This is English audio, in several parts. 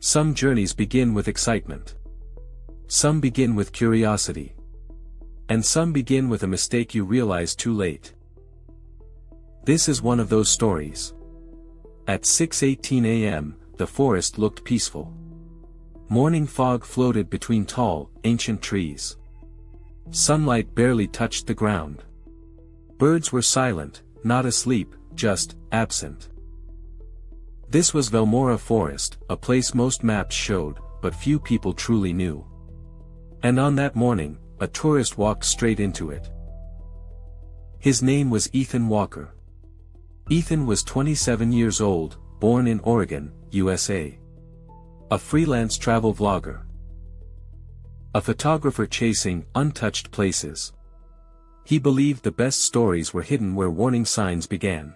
Some journeys begin with excitement. Some begin with curiosity. And some begin with a mistake you realize too late. This is one of those stories. At 6:18 a.m., the forest looked peaceful. Morning fog floated between tall, ancient trees. Sunlight barely touched the ground. Birds were silent, not asleep, just absent. This was Velmora Forest, a place most maps showed, but few people truly knew. And on that morning, a tourist walked straight into it. His name was Ethan Walker. Ethan was 27 years old, born in Oregon, USA. A freelance travel vlogger. A photographer chasing untouched places. He believed the best stories were hidden where warning signs began.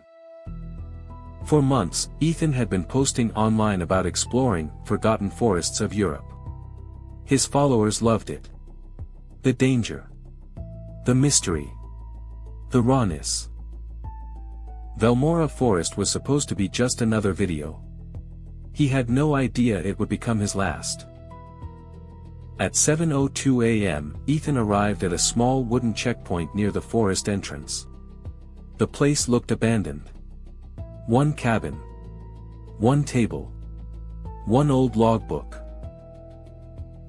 For months, Ethan had been posting online about exploring forgotten forests of Europe. His followers loved it. The danger. The mystery. The rawness. Velmora Forest was supposed to be just another video. He had no idea it would become his last. At 7:02 a.m., Ethan arrived at a small wooden checkpoint near the forest entrance. The place looked abandoned. One cabin. One table. One old logbook.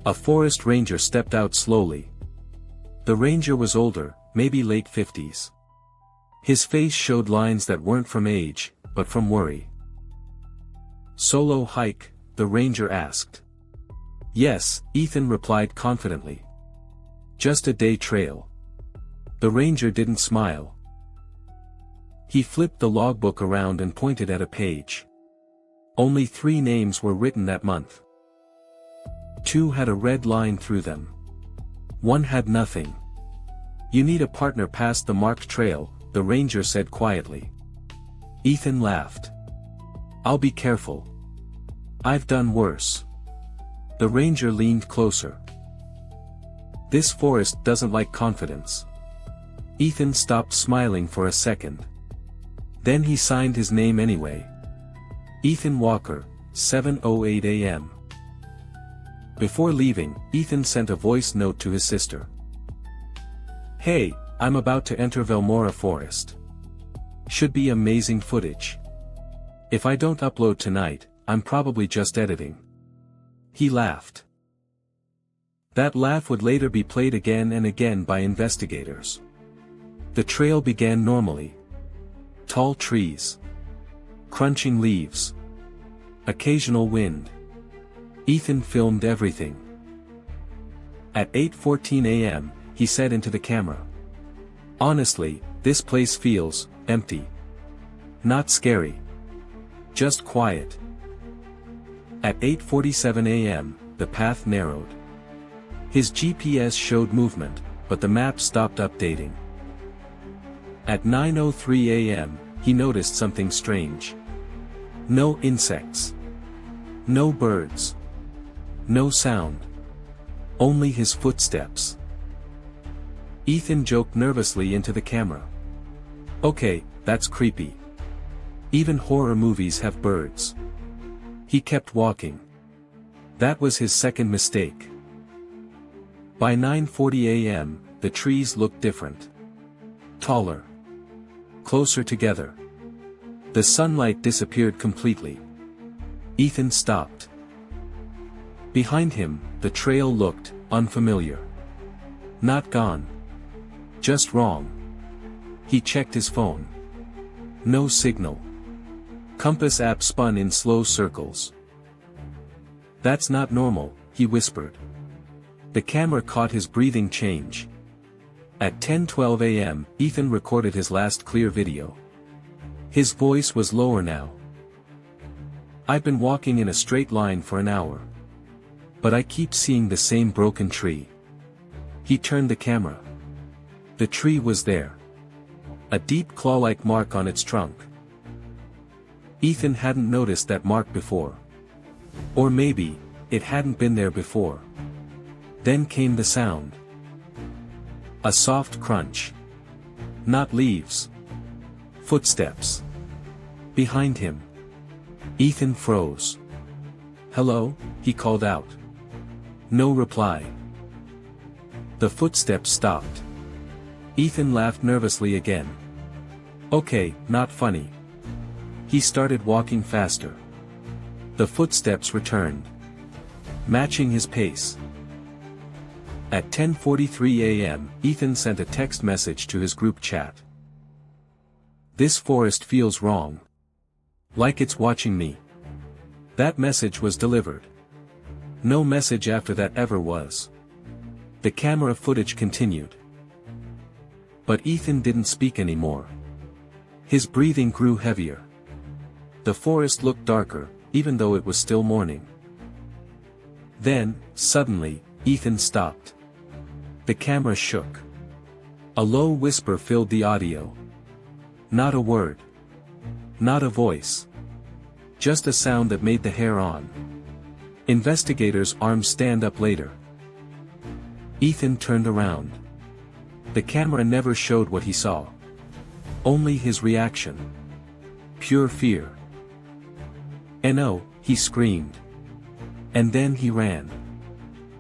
A forest ranger stepped out slowly. The ranger was older, maybe late 50s. His face showed lines that weren't from age, but from worry. "Solo hike?" the ranger asked. "Yes," Ethan replied confidently. "Just a day trail." The ranger didn't smile. He flipped the logbook around and pointed at a page. Only 3 names were written that month. 2 had a red line through them. 1 had nothing. "You need a partner past the marked trail," the ranger said quietly. Ethan laughed. "I'll be careful. I've done worse." The ranger leaned closer. "This forest doesn't like confidence." Ethan stopped smiling for a second. Then he signed his name anyway. Ethan Walker, 7:08 a.m. Before leaving, Ethan sent a voice note to his sister. "Hey, I'm about to enter Velmora Forest. Should be amazing footage. If I don't upload tonight, I'm probably just editing." He laughed. That laugh would later be played again and again by investigators. The trail began normally. Tall trees. Crunching leaves. Occasional wind. Ethan filmed everything. At 8:14 a.m., he said into the camera. "Honestly, this place feels empty. Not scary. Just quiet." At 8:47 a.m., the path narrowed. His GPS showed movement, but the map stopped updating. At 9:03 a.m., he noticed something strange. No insects. No birds. No sound. Only his footsteps. Ethan joked nervously into the camera. "Okay, that's creepy. Even horror movies have birds." He kept walking. That was his second mistake. By 9:40 a.m., the trees looked different. Taller. Closer together. The sunlight disappeared completely. Ethan stopped. Behind him, the trail looked unfamiliar. Not gone. Just wrong. He checked his phone. No signal. Compass app spun in slow circles. "That's not normal," he whispered. The camera caught his breathing change. At 10:12 a.m., Ethan recorded his last clear video. His voice was lower now. "I've been walking in a straight line for an hour. But I keep seeing the same broken tree." He turned the camera. The tree was there. A deep claw-like mark on its trunk. Ethan hadn't noticed that mark before. Or maybe, it hadn't been there before. Then came the sound. A soft crunch. Not leaves. Footsteps. Behind him. Ethan froze. "Hello?" he called out. No reply. The footsteps stopped. Ethan laughed nervously again. "Okay, not funny." He started walking faster. The footsteps returned, matching his pace. At 10:43 a.m., Ethan sent a text message to his group chat. "This forest feels wrong. Like it's watching me." That message was delivered. No message after that ever was. The camera footage continued. But Ethan didn't speak anymore. His breathing grew heavier. The forest looked darker, even though it was still morning. Then, suddenly, Ethan stopped. The camera shook. A low whisper filled the audio. Not a word. Not a voice. Just a sound that made the hair on investigators' arms stand up later. Ethan turned around. The camera never showed what he saw. Only his reaction. Pure fear. "No!" he screamed. And then he ran.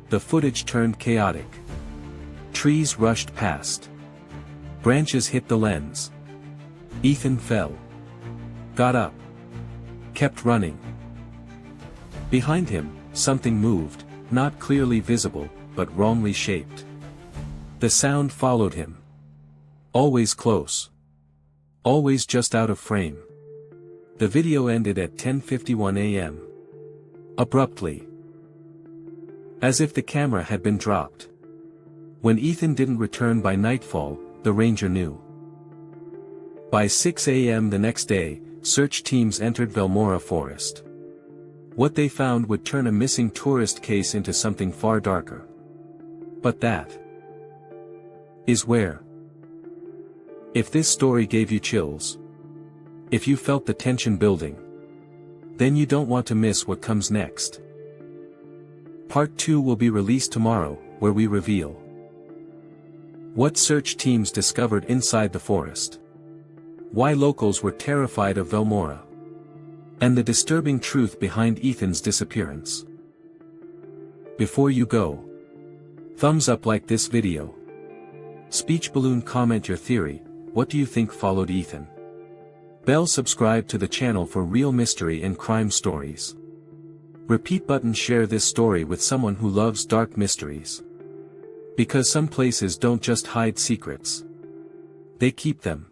The footage turned chaotic. Trees rushed past. Branches hit the lens. Ethan fell. Got up. Kept running. Behind him, something moved, not clearly visible, but wrongly shaped. The sound followed him. Always close. Always just out of frame. The video ended at 10:51 a.m. Abruptly. As if the camera had been dropped. When Ethan didn't return by nightfall, the ranger knew. By 6 a.m. the next day, search teams entered Velmora Forest. What they found would turn a missing tourist case into something far darker. But that is where. If this story gave you chills, if you felt the tension building, then you don't want to miss what comes next. Part 2 will be released tomorrow, where we reveal what search teams discovered inside the forest, why locals were terrified of Velmora, and the disturbing truth behind Ethan's disappearance. Before you go, thumbs up like this video. Speech balloon comment your theory, what do you think followed Ethan? Bell subscribe to the channel for real mystery and crime stories. Repeat button share this story with someone who loves dark mysteries. Because some places don't just hide secrets. They keep them.